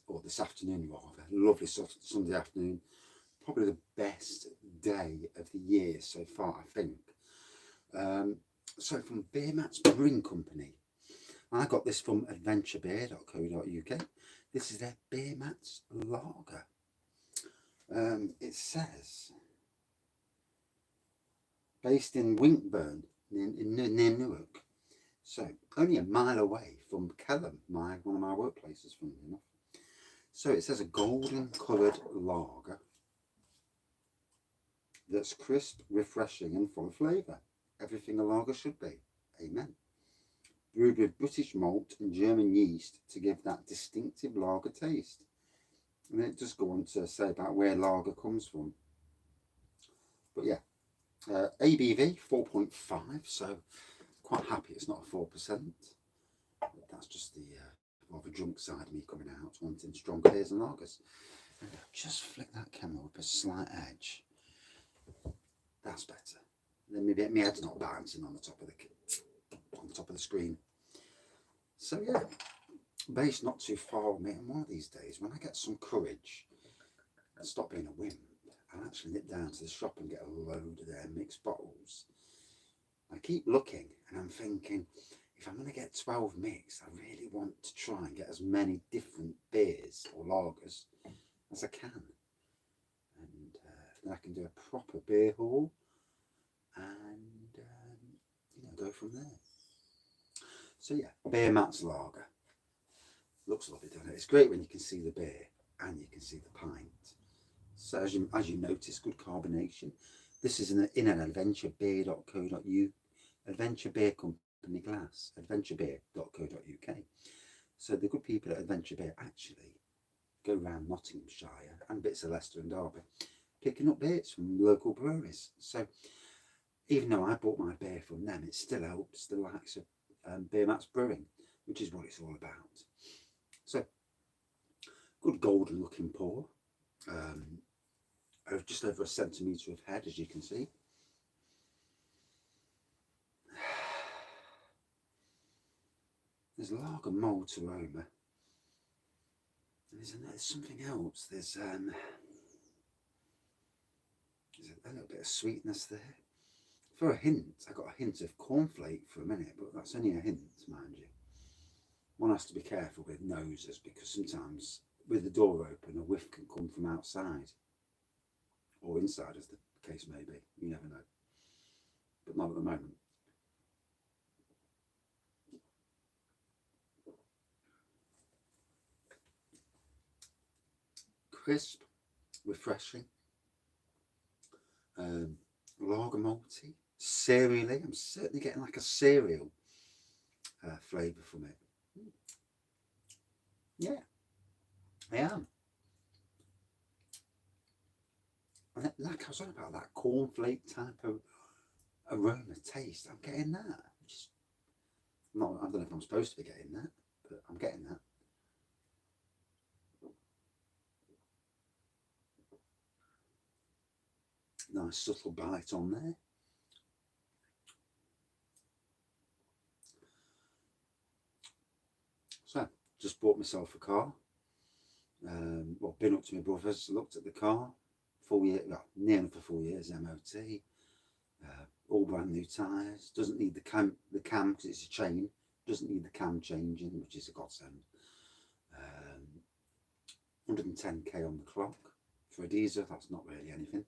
or this afternoon rather, lovely Sunday afternoon, probably the best day of the year so far, I think. Um, so from Beermats Brewing Company, I got this from adventurebeer.co.uk. This is their Beermats Lager. It says, based in Winkburn, near Newark. So only a mile away from Kelham, one of my workplaces, funnily enough. So it says a golden coloured lager that's crisp, refreshing and full of flavour. Everything a lager should be. Amen. Brewed with British malt and German yeast to give that distinctive lager taste. And then it does go on to say about where lager comes from. But yeah, ABV 4.5, so quite happy it's not a 4%. That's just the rather drunk side of me coming out, wanting strong beers and lagers. And just flick that camera up a slight edge. That's better. Then maybe my head's not bouncing on the top of the screen. So yeah, based not too far on me. And one of these days, when I get some courage and stop being a wimp, I'll actually nip down to the shop and get a load of their mixed bottles. I keep looking and I'm thinking, if I'm going to get 12 mixed, I really want to try and get as many different beers or lagers as I can. And then I can do a proper beer haul and go from there. So yeah, Beermats Lager. Looks lovely, doesn't it? It's great when you can see the beer and you can see the pint. So as you notice, good carbonation. This is in an adventurebeer.co.uk, Adventure Beer Company glass, adventurebeer.co.uk. So the good people at Adventure Beer actually go around Nottinghamshire and bits of Leicester and Derby, picking up beers from local breweries. So even though I bought my beer from them, it still helps the likes of Beermats Brewing, which is what it's all about. So good golden looking pour. Just over a centimetre of head, as you can see. There's lager malt aroma. And there's something else. There's a little bit of sweetness there. For a hint, I got a hint of cornflake for a minute, but that's only a hint, mind you. One has to be careful with noses because sometimes with the door open, a whiff can come from outside or inside, as the case may be. You never know. But not at the moment. Crisp, refreshing, lager malty, cereally. I'm certainly getting like a cereal flavour from it. Yeah, I am. And like I was on about that cornflake type of aroma taste. I'm getting that. I don't know if I'm supposed to be getting that, but I'm getting that. Nice subtle bite on there. So, just bought myself a car. Been up to my brother's, looked at the car, full year, well, near enough a full year's MOT, all brand new tyres, doesn't need the cam because it's a chain, doesn't need the cam changing, which is a godsend. 110k on the clock. For a diesel, that's not really anything.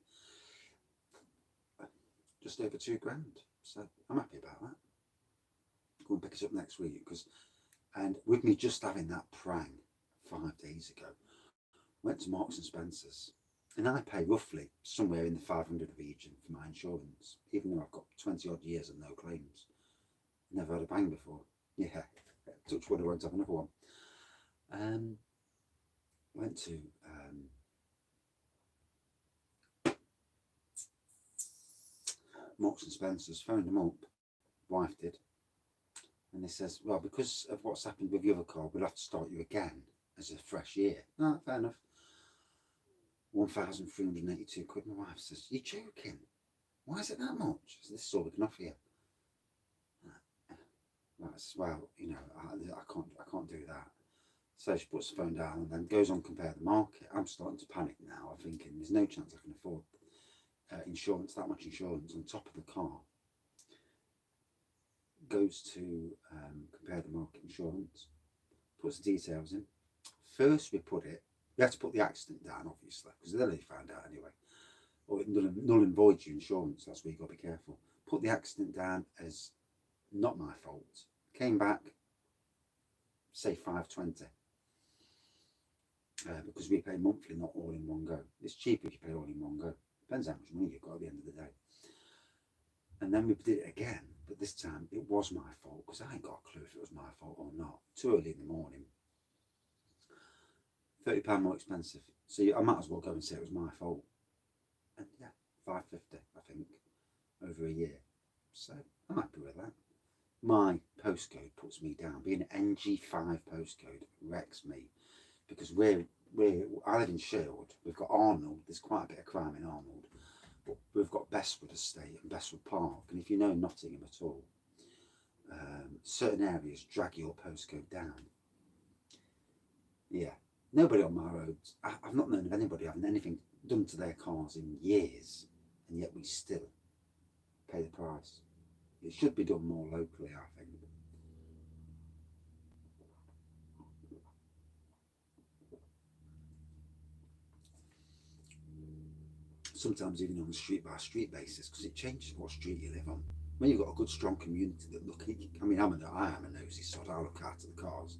Just over £2,000, so I'm happy about that. Go and pick it up next week, and with me just having that prang 5 days ago, went to Marks and Spencer's, and I pay roughly somewhere in the 500 region for my insurance, even though I've got 20 odd years and no claims. Never had a bang before. Yeah, touch wood, I won't have another one. Went to Marks and Spencer's, phoned them up, wife did, and they says, well, because of what's happened with the other car, we'll have to start you again as a fresh year. No, fair enough. 1,382 quid. My wife says, you're joking? Why is it that much? So this is all we can offer you. Well, I can't do that. So she puts the phone down and then goes on Compare the Market. I'm starting to panic now. I'm thinking there's no chance I can afford insurance, that much insurance on top of the car. Goes to Compare the Market Insurance, puts the details in. First we had to put the accident down, obviously, because then they found out anyway. Or it null and void your insurance, that's where you've got to be careful. Put the accident down as not my fault. Came back, say 520. Because we pay monthly, not all in one go. It's cheaper if you pay all in one go. Depends how much money you've got at the end of the day. And then we did it again, but this time it was my fault, because I ain't got a clue if it was my fault or not. Too early in the morning. £30 more expensive. So I might as well go and say it was my fault. And yeah, £5.50, I think, over a year. So I'm happy with that. My postcode puts me down. Being an NG5 postcode wrecks me, because I live in Shield. We've got Arnold. There's quite a bit of crime in Arnold. But we've got Bestwood Estate and Bestwood Park. And if you know Nottingham at all, certain areas drag your postcode down. Yeah. Nobody on my roads, I've not known of anybody having anything done to their cars in years, and yet we still pay the price. It should be done more locally, I think. Sometimes even on a street by street basis, because it changes what street you live on. When you've got a good strong community that look, I mean, I am a nosy sod. I look out at the cars.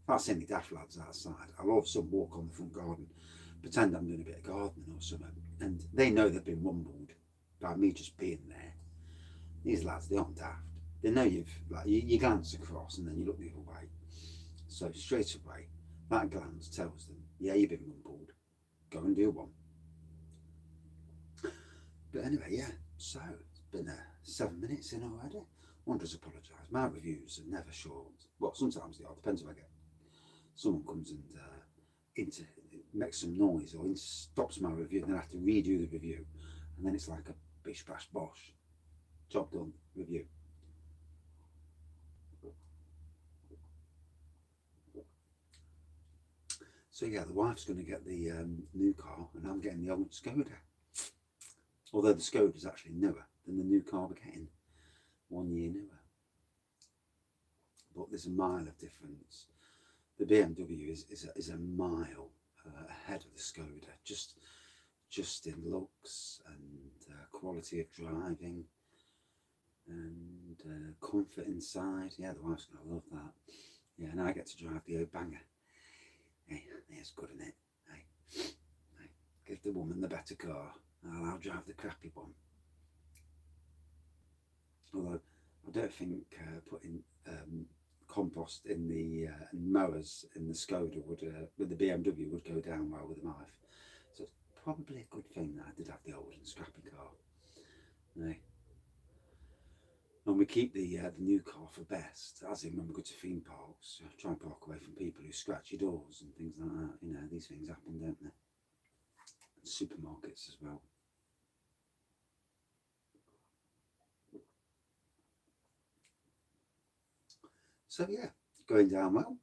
If I see any daft lads outside, I'll all of a sudden walk on the front garden, pretend I'm doing a bit of gardening or something, and they know they've been rumbled by me just being there. These lads, they aren't daft. They know you glance across and then you look the other way. So straight away, that glance tells them, yeah, you've been rumbled. Go and do one. But anyway, yeah, so it's been 7 minutes in already. One does apologise. My reviews are never short. Well, sometimes they are, depends if I get someone comes and makes some noise or stops my review, and then I have to redo the review, and then it's like a bish bash bosh, job done, review. So yeah, the wife's going to get the new car, and I'm getting the old Skoda. Although the Skoda is actually newer than the new car we're getting, 1 year newer. But there's a mile of difference. The BMW is a mile ahead of the Skoda, just in looks and quality of driving and comfort inside. Yeah, the wife's going to love that. Yeah, and I get to drive the old banger. Hey, it's good, isn't it? Hey, give the woman the better car. I'll drive the crappy one. Although I don't think putting compost in the mowers in the Skoda would, with the BMW, would go down well with the knife. So it's probably a good thing that I did have the old and scrappy car. No. And we keep the new car for best, as in when we go to theme parks, try and park away from people who scratch your doors and things like that. You know, these things happen, don't they? And supermarkets as well. So yeah, going down well.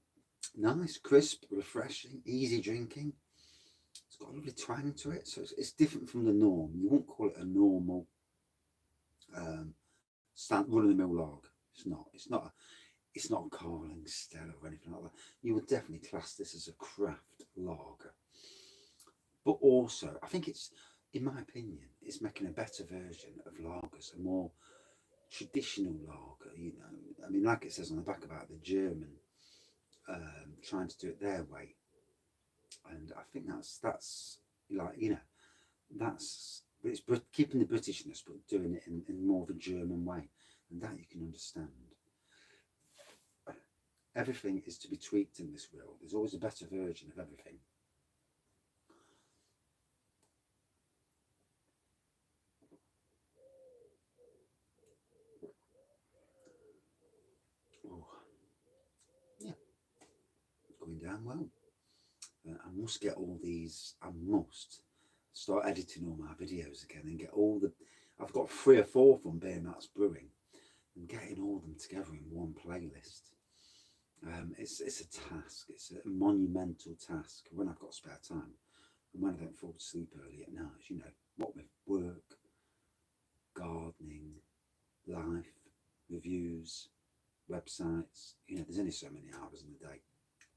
Nice, crisp, refreshing, easy drinking. It's got a lovely twang to it, so it's different from the norm. You won't call it a normal run-of-the-mill lager. It's not a Carling Stella or anything like that. You would definitely class this as a craft lager. But also, I think it's, in my opinion, it's making a better version of lagers, a more traditional lager, you know. I mean, like it says on the back about the German trying to do it their way, and I think that's like, you know, it's keeping the Britishness but doing it in more of a German way, and that you can understand. Everything is to be tweaked in this world. There's always a better version of everything. Oh, yeah, going down well. I must get all these. I must start editing all my videos again and get all the. I've got 3 or 4 from Beermats Brewing, and getting all of them together in one playlist. It's a task. It's a monumental task when I've got spare time and when I don't fall asleep early at night. You know, what with work, gardening, life, reviews, websites. You know, there's only so many hours in the day.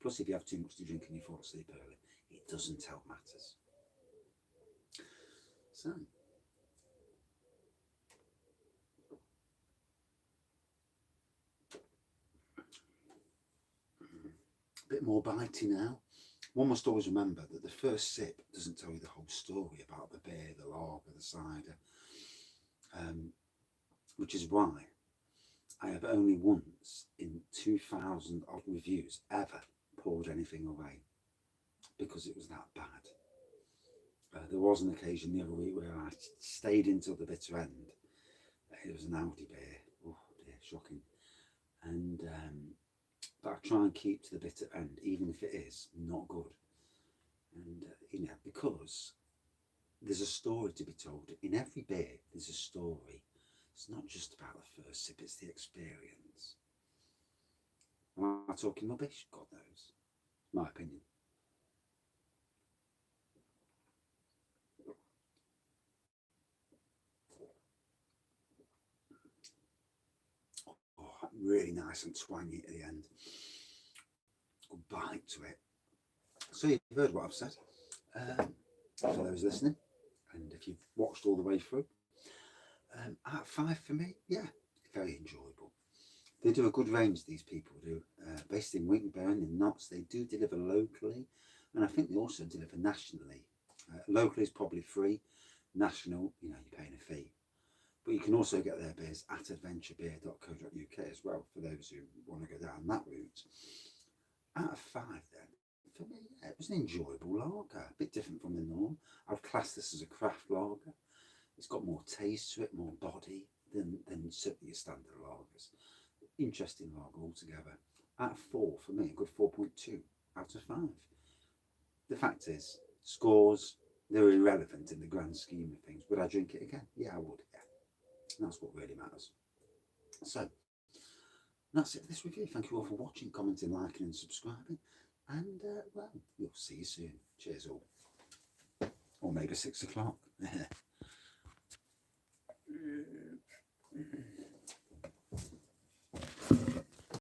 Plus, if you have too much to drink and you fall asleep early, it doesn't help matters. So, a bit more bitey now. One must always remember that the first sip doesn't tell you the whole story about the beer, the lager, the cider, which is why I have only once in 2,000 odd reviews ever poured anything away, because it was that bad. There was an occasion the other week where I stayed until the bitter end. It was an Audi beer. Oh dear, shocking. And but I try and keep to the bitter end, even if it is not good. And you know, because there's a story to be told in every beer. There's a story. It's not just about the first sip; it's the experience. Am I talking rubbish? God knows. My opinion. Oh, really nice and twangy at the end. Good bite to it. So you've heard what I've said. For those listening, and if you've watched all the way through, out of 5 for me, yeah, very enjoyable. They do a good range, these people do. Based in Winkburn, in Notts, they do deliver locally, and I think they also deliver nationally. Locally is probably free, national, you know, you're paying a fee. But you can also get their beers at adventurebeer.co.uk as well, for those who want to go down that route. Out of 5 then, for me, yeah, it was an enjoyable lager, a bit different from the norm. I'd class this as a craft lager. It's got more taste to it, more body than certainly your standard lagers. Interesting lager altogether. Out of 4 for me, a good 4.2 out of 5. The fact is, scores, they're irrelevant in the grand scheme of things. Would I drink it again? Yeah, I would. Yeah, and that's what really matters. So that's it for this review. Thank you all for watching, commenting, liking, and subscribing. And well, we'll see you soon. Cheers all. Or maybe 6 o'clock.